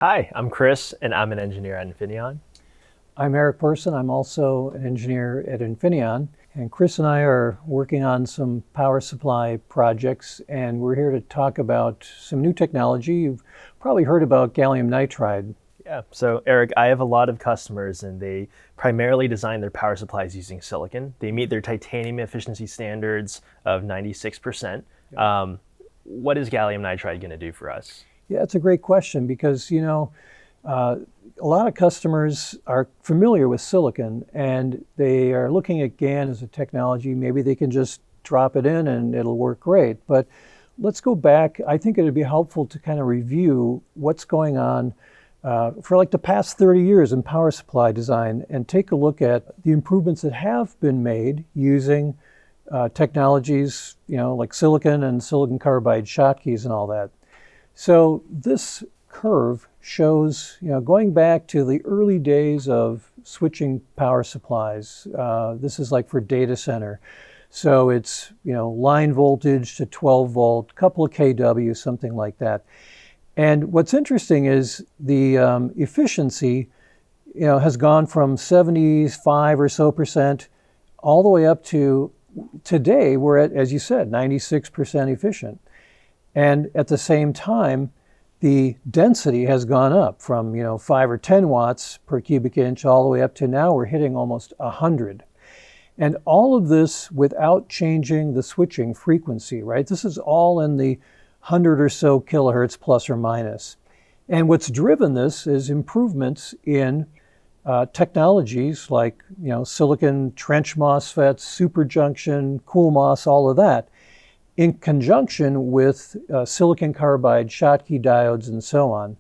Hi, I'm Chris, and I'm an engineer at Infineon. I'm Eric Person. I'm also an engineer at Infineon. And Chris and I are working on some power supply projects, and we're here to talk about some new technology. You've probably heard about gallium nitride. Yeah, so Eric, I have a lot of customers, and they primarily design their power supplies using silicon. They meet their titanium efficiency standards of 96%. What is gallium nitride going to do for us? Yeah, it's a great question because, a lot of customers are familiar with silicon and they are looking at GaN as a technology. Maybe they can just drop it in and it'll work great. But let's go back. I think it'd be helpful to kind of review what's going on for like the past 30 years in power supply design and take a look at the improvements that have been made using technologies, like silicon and silicon carbide Schottkys and all that. So this curve shows, going back to the early days of switching power supplies. This is like for data center. So it's, line voltage to 12 volt, couple of kW, something like that. And what's interesting is the efficiency, has gone from 75 or so percent all the way up to today, we're at, as you said, 96% efficient. And at the same time, the density has gone up from 5 or 10 watts per cubic inch all the way up to now we're hitting almost 100. And all of this without changing the switching frequency, right? This is all in the 100 or so kilohertz plus or minus. And what's driven this is improvements in technologies like silicon trench MOSFETs, superjunction, CoolMOS, all of that, in conjunction with silicon carbide Schottky diodes and so on.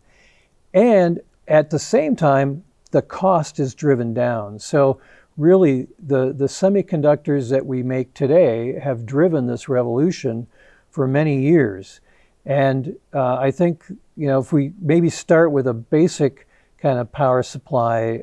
And at the same time, the cost is driven down. So really, the semiconductors that we make today have driven this revolution for many years. And I think, if we maybe start with a basic kind of power supply,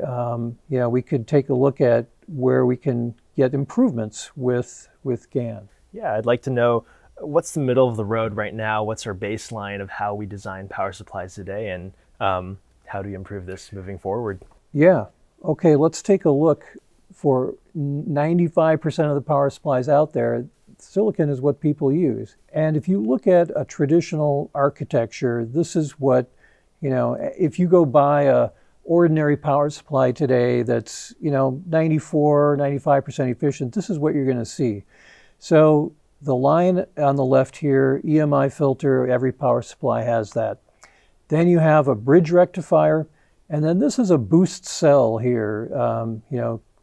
we could take a look at where we can get improvements with GaN. Yeah, I'd like to know what's the middle of the road right now? What's our baseline of how we design power supplies today, and how do we improve this moving forward? Yeah. Okay, let's take a look. For 95% of the power supplies out there, silicon is what people use. And if you look at a traditional architecture, this is what, if you go buy a ordinary power supply today that's, 94, 95% efficient, this is what you're going to see. So the line on the left here, EMI filter, every power supply has that. Then you have a bridge rectifier, and then this is a boost cell here,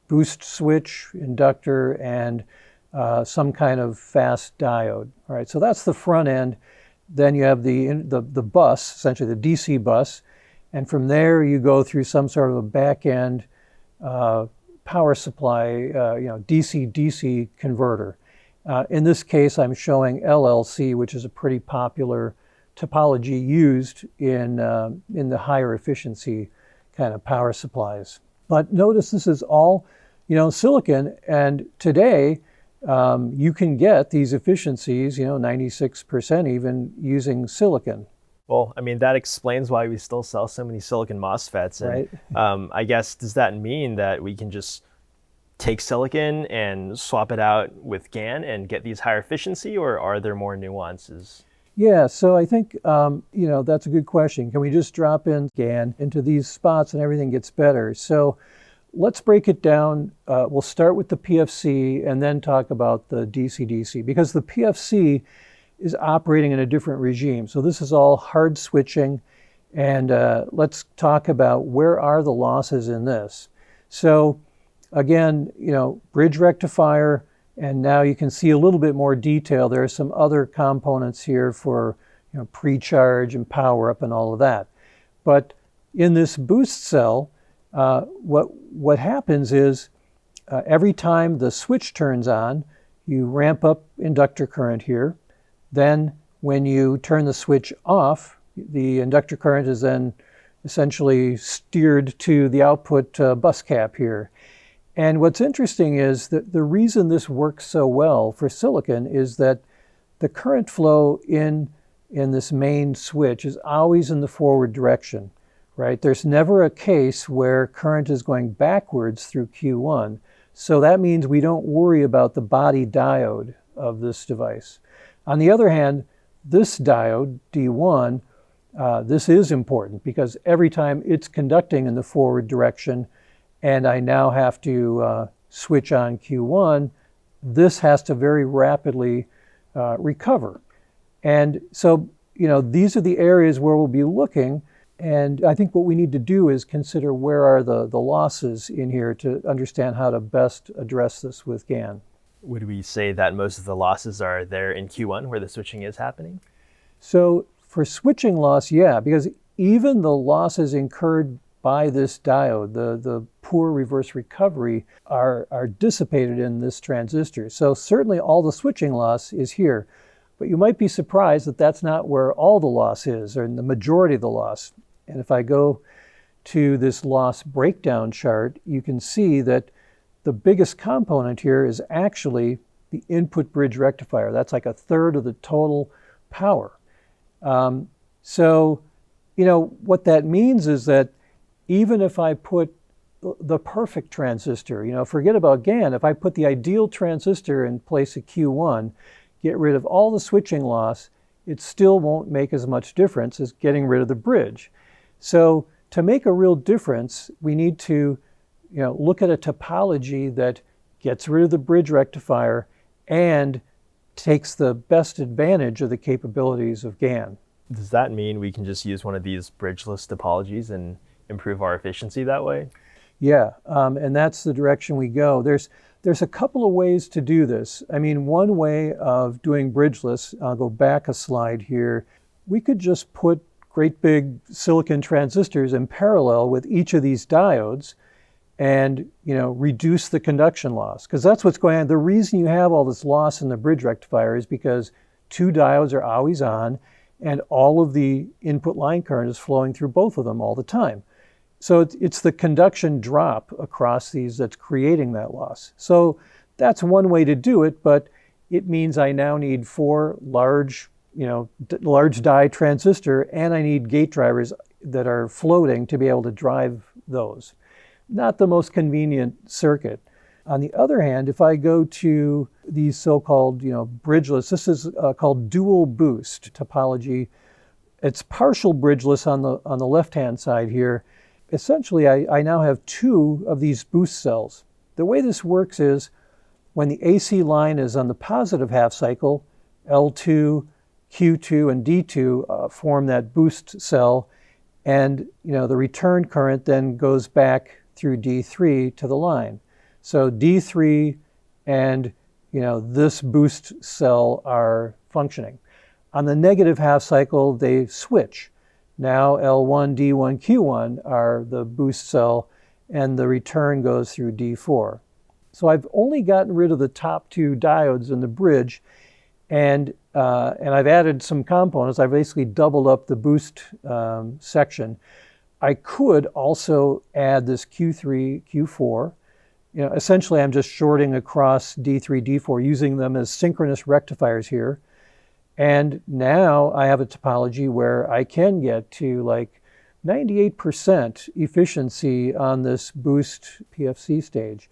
boost switch, inductor, and some kind of fast diode. All right, so that's the front end. Then you have the bus, essentially the DC bus, and from there you go through some sort of a back end power supply, DC-DC converter. In this case, I'm showing LLC, which is a pretty popular topology used in the higher efficiency kind of power supplies. But notice this is all, silicon, and today you can get these efficiencies, 96% even using silicon. Well, I mean, that explains why we still sell so many silicon MOSFETs. And Right. I guess, does that mean that we can just take silicon and swap it out with GaN and get these higher efficiency, or are there more nuances? Yeah, so I think, that's a good question. Can we just drop in GaN into these spots and everything gets better? So let's break it down. We'll start with the PFC and then talk about the DC-DC, because the PFC is operating in a different regime. So this is all hard switching, and let's talk about where are the losses in this. So again, bridge rectifier, and now you can see a little bit more detail. There are some other components here for pre-charge and power up and all of that. But in this boost cell, what happens is every time the switch turns on, you ramp up inductor current here. Then when you turn the switch off, the inductor current is then essentially steered to the output bus cap here. And what's interesting is that the reason this works so well for silicon is that the current flow in this main switch is always in the forward direction, right? There's never a case where current is going backwards through Q1. So that means we don't worry about the body diode of this device. On the other hand, this diode, D1, this is important because every time it's conducting in the forward direction and I now have to switch on Q1, this has to very rapidly recover. And so, these are the areas where we'll be looking. And I think what we need to do is consider where are the losses in here to understand how to best address this with GaN. Would we say that most of the losses are there in Q1 where the switching is happening? So for switching loss, yeah, because even the losses incurred by this diode, the poor reverse recovery, are dissipated in this transistor. So certainly all the switching loss is here. But you might be surprised that that's not where all the loss is, or in the majority of the loss. And if I go to this loss breakdown chart, you can see that the biggest component here is actually the input bridge rectifier. That's like a third of the total power. So, what that means is that even if I put the perfect transistor, forget about GaN, if I put the ideal transistor in place of Q1, get rid of all the switching loss, it still won't make as much difference as getting rid of the bridge. So to make a real difference, we need to look at a topology that gets rid of the bridge rectifier and takes the best advantage of the capabilities of GaN. Does that mean we can just use one of these bridgeless topologies and improve our efficiency that way? Yeah, and that's the direction we go. There's a couple of ways to do this. I mean, one way of doing bridgeless, I'll go back a slide here, we could just put great big silicon transistors in parallel with each of these diodes and reduce the conduction loss, because that's what's going on. The reason you have all this loss in the bridge rectifier is because two diodes are always on and all of the input line current is flowing through both of them all the time. So it's the conduction drop across these that's creating that loss. So that's one way to do it, but it means I now need four large die transistor, and I need gate drivers that are floating to be able to drive those. Not the most convenient circuit. On the other hand, if I go to these so-called bridgeless, this is called dual boost topology. It's partial bridgeless on the left-hand side here. Essentially, I now have two of these boost cells. The way this works is when the AC line is on the positive half cycle, L2, Q2, and D2 form that boost cell, and the return current then goes back through D3 to the line. So D3 and this boost cell are functioning. On the negative half cycle, they switch. Now L1, D1, Q1 are the boost cell, and the return goes through D4. So I've only gotten rid of the top two diodes in the bridge, and I've added some components. I've basically doubled up the boost section. I could also add this Q3, Q4. Essentially I'm just shorting across D3, D4, using them as synchronous rectifiers here. And now I have a topology where I can get to like 98% efficiency on this boost PFC stage.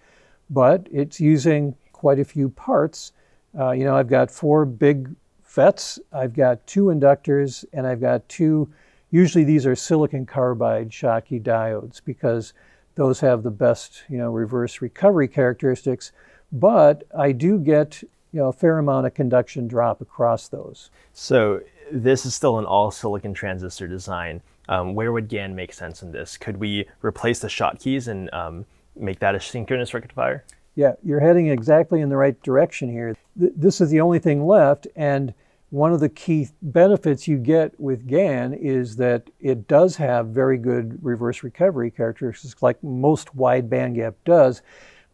But it's using quite a few parts. I've got four big FETs, I've got two inductors, and I've got two, usually these are silicon carbide Schottky diodes because those have the best reverse recovery characteristics. But I do get a fair amount of conduction drop across those. So this is still an all silicon transistor design. Where would GaN make sense in this? Could we replace the Schottkys and make that a synchronous rectifier? Yeah, you're heading exactly in the right direction here. This is the only thing left, and one of the key benefits you get with GaN is that it does have very good reverse recovery characteristics like most wide bandgap does.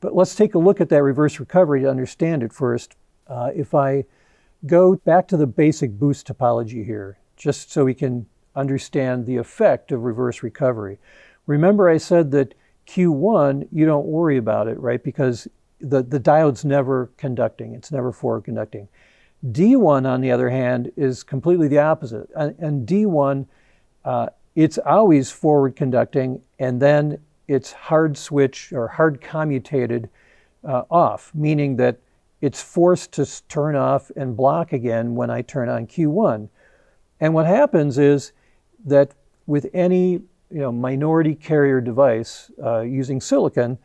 But let's take a look at that reverse recovery to understand it first. If I go back to the basic boost topology here, just so we can understand the effect of reverse recovery. Remember I said that Q1, you don't worry about it, right? Because the diode's never conducting. It's never forward conducting. D1, on the other hand, is completely the opposite. And D1 it's always forward conducting, and then it's hard switch or hard commutated off, meaning that it's forced to turn off and block again when I turn on Q1. And what happens is that with any minority carrier device using silicon,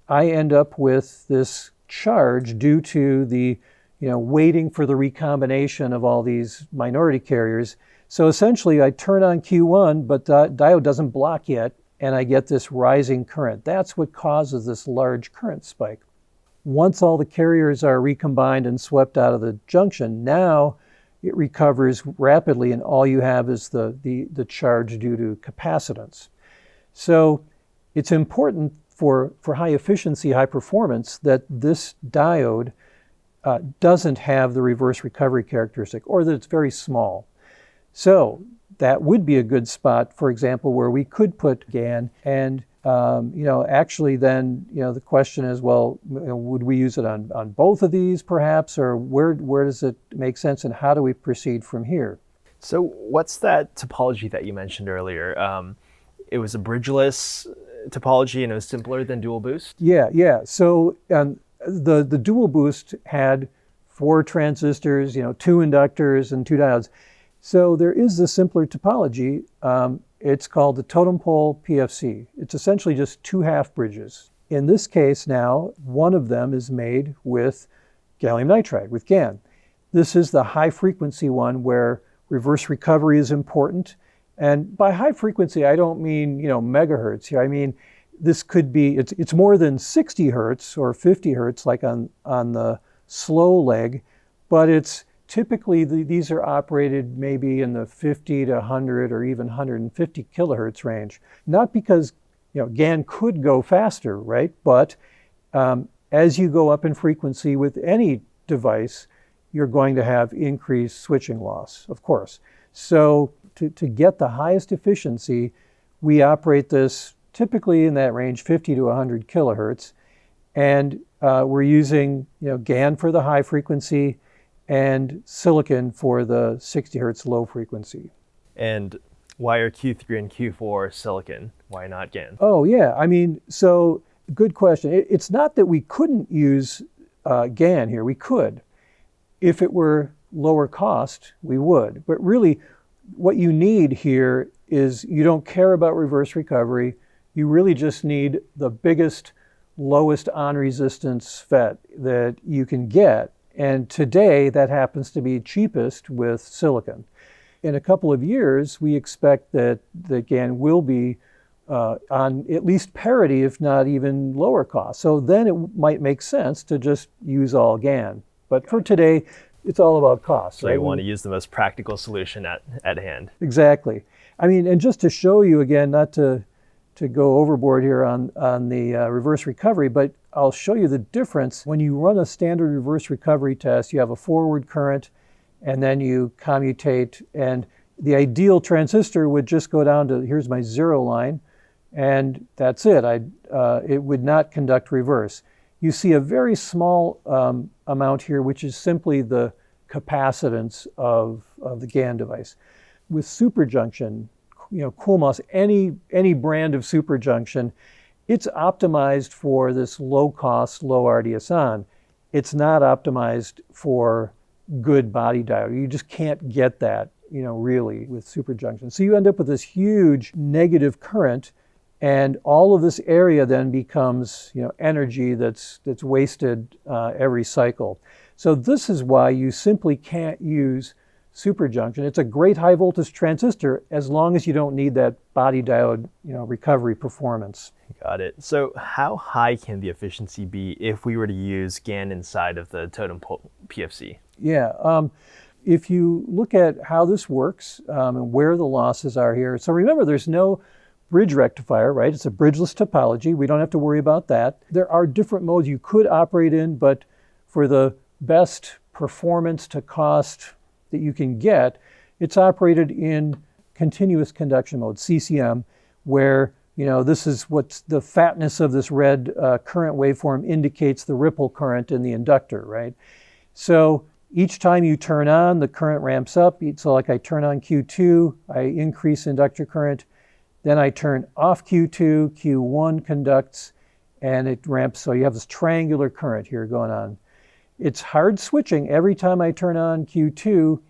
I end up with this charge due to the waiting for the recombination of all these minority carriers. So essentially I turn on Q1, but the diode doesn't block yet, and I get this rising current. That's what causes this large current spike. Once all the carriers are recombined and swept out of the junction, now it recovers rapidly, and all you have is the charge due to capacitance. So it's important for high efficiency, high performance, that this diode doesn't have the reverse recovery characteristic, or that it's very small. So that would be a good spot, for example, where we could put GaN, and actually then the question is, well, would we use it on both of these perhaps, or where does it make sense, and how do we proceed from here? So what's that topology that you mentioned earlier? It was a bridgeless topology, and it was simpler than dual boost? Yeah. So the dual boost had 4 transistors, 2 inductors and 2 diodes. So there is a simpler topology. It's called the totem pole PFC. It's essentially just 2 half bridges. In this case now, one of them is made with gallium nitride, with GaN. This is the high frequency one where reverse recovery is important. And by high frequency, I don't mean megahertz here. I mean, this could be, it's more than 60 hertz or 50 hertz like on the slow leg, but it's typically these are operated maybe in the 50 to 100 or even 150 kilohertz range. Not because GaN could go faster, right? But as you go up in frequency with any device, you're going to have increased switching loss, of course. So to get the highest efficiency, we operate this typically in that range, 50 to 100 kilohertz. And we're using GaN for the high frequency and silicon for the 60 hertz low frequency. And why are Q3 and Q4 silicon? Why not GaN? Oh, yeah. I mean, so good question. It's not that we couldn't use GaN here. We could. If it were lower cost, we would. But really, what you need here is you don't care about reverse recovery. You really just need the biggest, lowest on resistance FET that you can get. And today, that happens to be cheapest with silicon. In a couple of years, we expect that GaN will be on at least parity, if not even lower cost. So then it might make sense to just use all GaN. But for today, it's all about cost. So you want to use the most practical solution at hand. Exactly. I mean, and just to show you again, not to go overboard here on the reverse recovery, but I'll show you the difference. When you run a standard reverse recovery test, you have a forward current, and then you commutate, and the ideal transistor would just go down to, here's my 0 line, and that's it. It would not conduct reverse. You see a very small amount here, which is simply the capacitance of the GaN device. With superjunction, CoolMOS, any brand of superjunction, it's optimized for this low-cost, low RDS(on). It's not optimized for good body diode. You just can't get that, really with superjunction. So you end up with this huge negative current, and all of this area then becomes, energy that's wasted every cycle. So this is why you simply can't use superjunction. It's a great high voltage transistor as long as you don't need that body diode, recovery performance. Got it. So how high can the efficiency be if we were to use GaN inside of the totem pole PFC? Yeah. If you look at how this works and where the losses are here, so remember there's no bridge rectifier, right? It's a bridgeless topology. We don't have to worry about that. There are different modes you could operate in, but for the best performance to cost that you can get, it's operated in continuous conduction mode, CCM, where this is what the fatness of this red current waveform indicates the ripple current in the inductor, right? So each time you turn on, the current ramps up. So like I turn on Q2, I increase inductor current. Then I turn off Q2, Q1 conducts, and it ramps. So you have this triangular current here going on. It's hard switching. Every time I turn on Q2,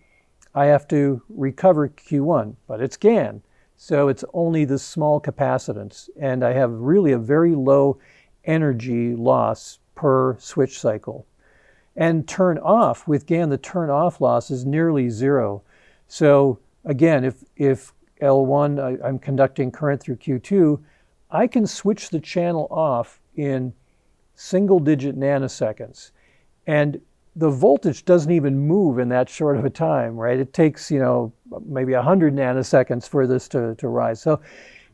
I have to recover Q1, but it's GaN. So it's only this small capacitance, and I have really a very low energy loss per switch cycle. And turn off, with GaN, the turn off loss is nearly zero. So again, if L1, I'm conducting current through Q2, I can switch the channel off in single-digit nanoseconds. And the voltage doesn't even move in that short of a time, right? It takes, maybe 100 nanoseconds for this to rise. So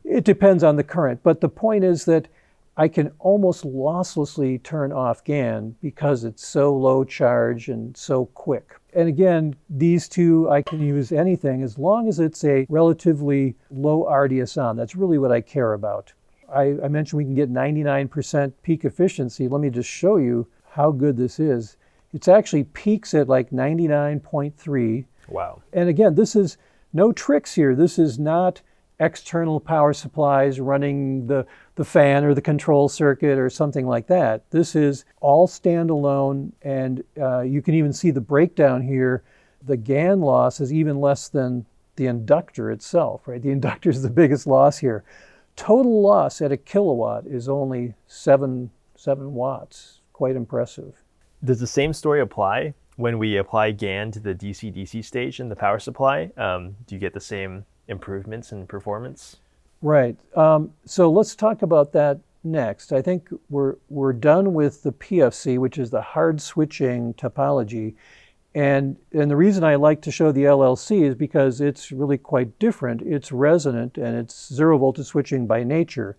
it depends on the current. But the point is that I can almost losslessly turn off GaN because it's so low charge and so quick. And again, these two, I can use anything as long as it's a relatively low RDS(on). That's really what I care about. I mentioned we can get 99% peak efficiency. Let me just show you how good this is. It's actually peaks at like 99.3. Wow. And again, this is no tricks here. This is not external power supplies running the fan or the control circuit or something like that. This is all standalone, and you can even see the breakdown here. The GaN loss is even less than the inductor itself, right? The inductor is the biggest loss here. Total loss at a kilowatt is only 7 watts. Quite impressive. Does the same story apply when we apply GaN to the DC-DC stage in the power supply? Do you get the same improvements in performance? Right. So let's talk about that next. I think we're done with the PFC, which is the hard switching topology. And the reason I like to show the LLC is because it's really quite different. It's resonant and it's zero voltage switching by nature.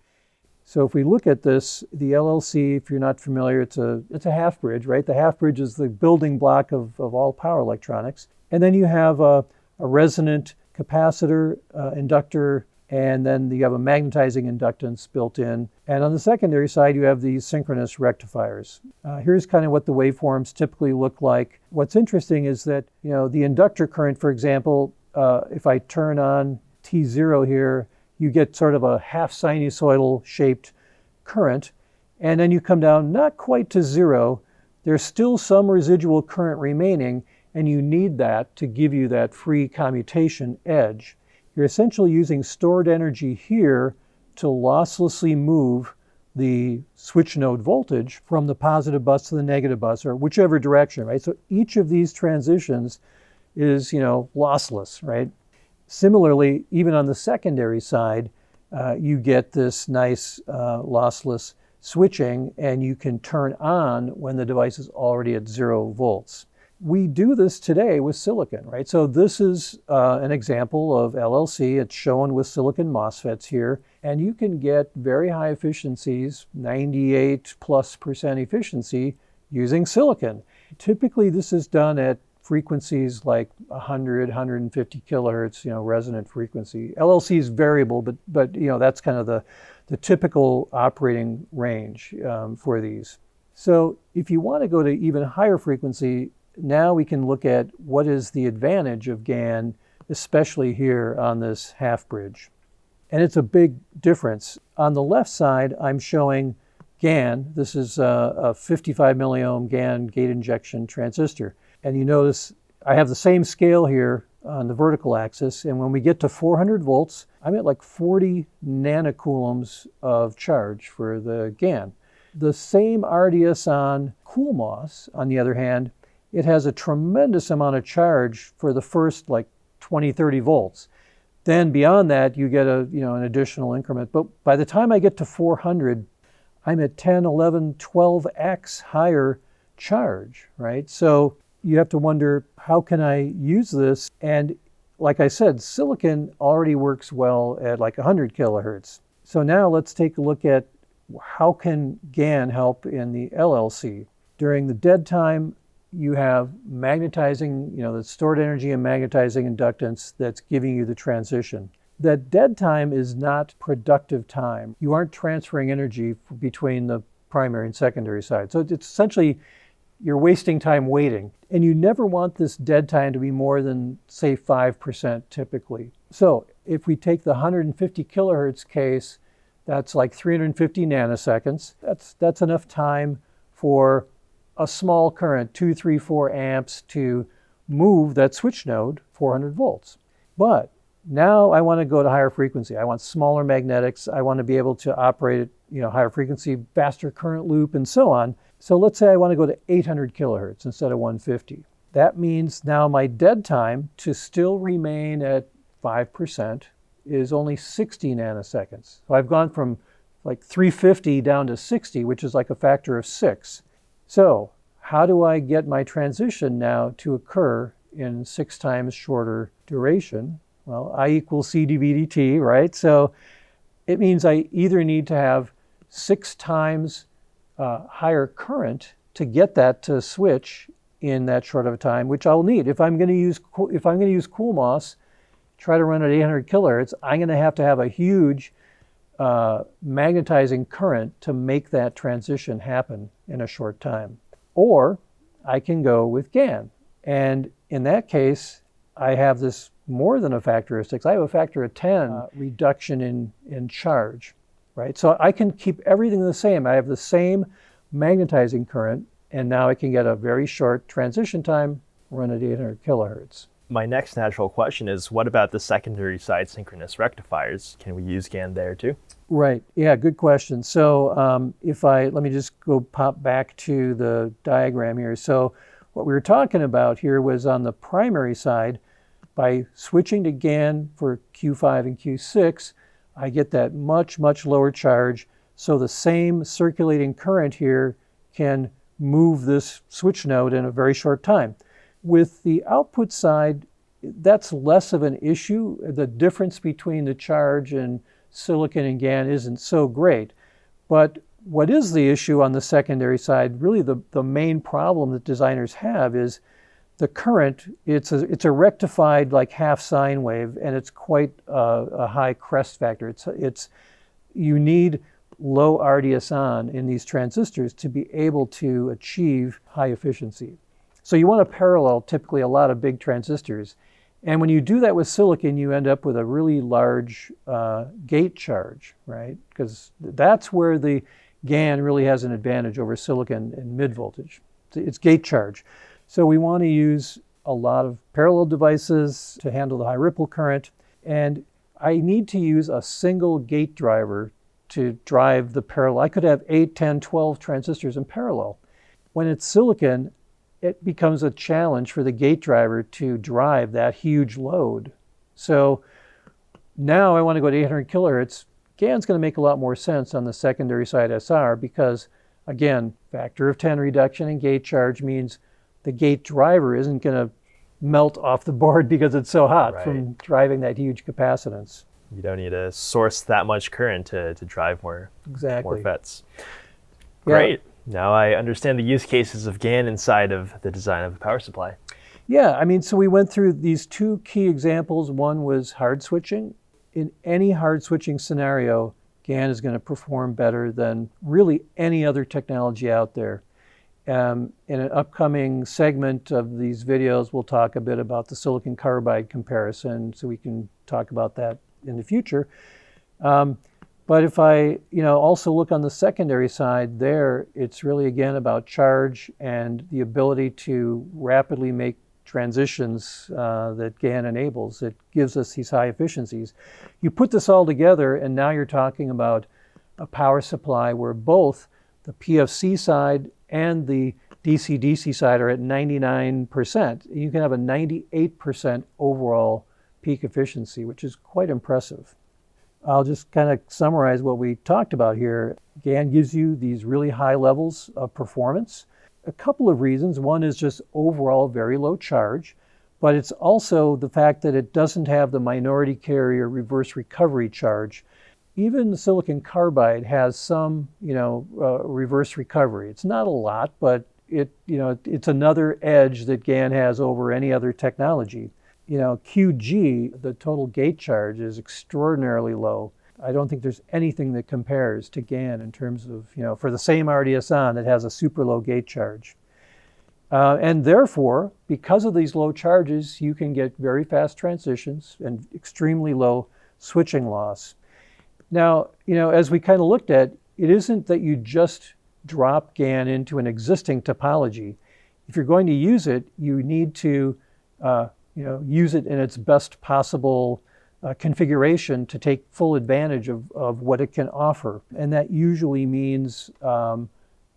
So if we look at this, the LLC, if you're not familiar, it's a half bridge, right? The half bridge is the building block of all power electronics. And then you have a resonant capacitor, inductor, and then you have a magnetizing inductance built in. And on the secondary side, you have these synchronous rectifiers. Here's kind of what the waveforms typically look like. What's interesting is that, the inductor current, for example, if I turn on T0 here, you get sort of a half sinusoidal shaped current, and then you come down not quite to zero. There's still some residual current remaining, and you need that to give you that free commutation edge. You're essentially using stored energy here to losslessly move the switch node voltage from the positive bus to the negative bus, or whichever direction, right? So each of these transitions is, lossless, right? Similarly, even on the secondary side, you get this nice lossless switching, and you can turn on when the device is already at 0 volts. We do this today with silicon, right? So this is an example of LLC. It's shown with silicon MOSFETs here, and you can get very high efficiencies, 98+% efficiency using silicon. Typically, this is done at frequencies like 100, 150 kilohertz, resonant frequency. LLC is variable, but that's kind of the typical operating range for these. So if you want to go to even higher frequency, now we can look at what is the advantage of GaN, especially here on this half bridge. And it's a big difference. On the left side, I'm showing GaN. This is a 55 milliohm GaN gate injection transistor. And you notice I have the same scale here on the vertical axis. And when we get to 400 volts, I'm at like 40 nanocoulombs of charge for the GaN. The same RDS(on) CoolMOS, on the other hand, it has a tremendous amount of charge for the first like 20, 30 volts. Then beyond that, you get an additional increment. But by the time I get to 400, I'm at 10, 11, 12x higher charge, right? So you have to wonder, how can I use this? And like I said, silicon already works well at like 100 kilohertz. So now let's take a look at how can GaN help in the LLC. During the dead time, you have magnetizing, the stored energy and magnetizing inductance that's giving you the transition. That dead time is not productive time. You aren't transferring energy between the primary and secondary side. So it's essentially, you're wasting time waiting. And you never want this dead time to be more than, say, 5% typically. So if we take the 150 kilohertz case, that's like 350 nanoseconds. That's enough time for a small current, 2, 3, 4 amps, to move that switch node 400 volts. But now I want to go to higher frequency. I want smaller magnetics. I want to be able to operate at higher frequency, faster current loop, and so on. So let's say I want to go to 800 kilohertz instead of 150. That means now my dead time to still remain at 5% is only 60 nanoseconds. So I've gone from like 350 down to 60, which is like a factor of 6. So how do I get my transition now to occur in 6 times shorter duration? Well, I equals C dV dt, right? So it means I either need to have 6 times higher current to get that to switch in that short of a time, which I'll need. If I'm going to use CoolMOS, try to run at 800 kilohertz, I'm going to have a huge magnetizing current to make that transition happen in a short time. Or I can go with GaN. And in that case, I have this more than a factor of 6. I have a factor of 10 reduction in charge, right? So I can keep everything the same. I have the same magnetizing current, and now I can get a very short transition time, run at 800 kilohertz. My next natural question is, what about the secondary side synchronous rectifiers? Can we use GaN there too? Right. Yeah, good question. So let me just go pop back to the diagram here. So what we were talking about here was on the primary side, by switching to GaN for Q5 and Q6, I get that much, much lower charge. So the same circulating current here can move this switch node in a very short time. With the output side, that's less of an issue. The difference between the charge and silicon and GaN isn't so great. But what is the issue on the secondary side, really the main problem that designers have, is the current. It's a rectified like half sine wave, and it's quite a high crest factor. You need low RDS(on) in these transistors to be able to achieve high efficiency. So you want to parallel typically a lot of big transistors. And when you do that with silicon, you end up with a really large gate charge, right? Because that's where the GaN really has an advantage over silicon in mid voltage. It's gate charge. So we want to use a lot of parallel devices to handle the high ripple current. And I need to use a single gate driver to drive the parallel. I could have 8, 10, 12 transistors in parallel. When it's silicon, it becomes a challenge for the gate driver to drive that huge load. So now I want to go to 800 kilohertz. GaN's going to make a lot more sense on the secondary side SR because, again, factor of 10 reduction in gate charge means the gate driver isn't going to melt off the board because it's so hot from driving that huge capacitance. You don't need to source that much current to drive more FETs. Great. Yeah. Now I understand the use cases of GaN inside of the design of a power supply. Yeah, I mean, so we went through these 2 key examples. One was hard switching. In any hard switching scenario, GaN is going to perform better than really any other technology out there. In an upcoming segment of these videos, we'll talk a bit about the silicon carbide comparison, so we can talk about that in the future. But if I also look on the secondary side there, it's really again about charge and the ability to rapidly make transitions that GaN enables. It gives us these high efficiencies. You put this all together and now you're talking about a power supply where both the PFC side and the DC-DC side are at 99%. You can have a 98% overall peak efficiency, which is quite impressive. I'll just kind of summarize what we talked about here. GaN gives you these really high levels of performance. A couple of reasons. One is just overall very low charge, but it's also the fact that it doesn't have the minority carrier reverse recovery charge. Even the silicon carbide has some, reverse recovery. It's not a lot, but it's another edge that GaN has over any other technology. QG, the total gate charge, is extraordinarily low. I don't think there's anything that compares to GaN in terms of, for the same RDS(on) that has a super low gate charge. And therefore, because of these low charges, you can get very fast transitions and extremely low switching loss. Now, as we kind of looked at, it isn't that you just drop GaN into an existing topology. If you're going to use it, you need to use it in its best possible configuration to take full advantage of what it can offer. And that usually means,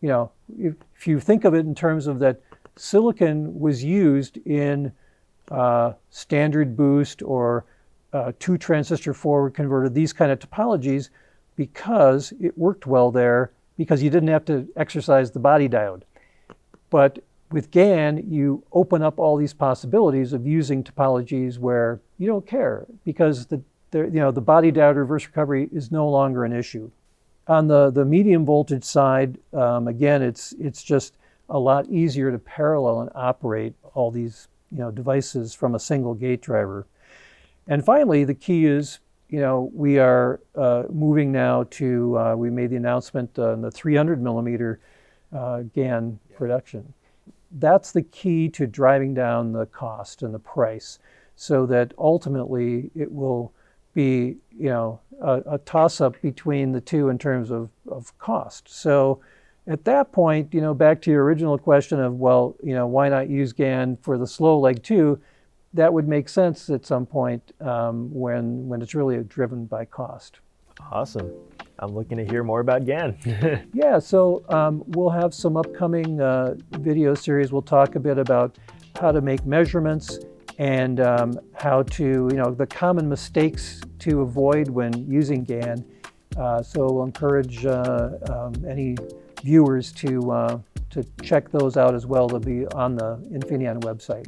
if you think of it in terms of that silicon was used in standard boost or two transistor forward converter, these kind of topologies, because it worked well there, because you didn't have to exercise the body diode. But with GaN, you open up all these possibilities of using topologies where you don't care, because the body diode reverse recovery is no longer an issue. On the medium voltage side, again, it's just a lot easier to parallel and operate all these devices from a single gate driver. And finally, the key is, we are moving now to, we made the announcement on the 300 millimeter GaN production. That's the key to driving down the cost and the price, so that ultimately it will be, a toss-up between the two in terms of cost. So at that point, back to your original question of, well, why not use GaN for the slow leg too? That would make sense at some point when it's really driven by cost. Awesome. I'm looking to hear more about GaN. Yeah, so we'll have some upcoming video series. We'll talk a bit about how to make measurements and how to, the common mistakes to avoid when using GaN. So we'll encourage any viewers to check those out as well. They'll be on the Infineon website.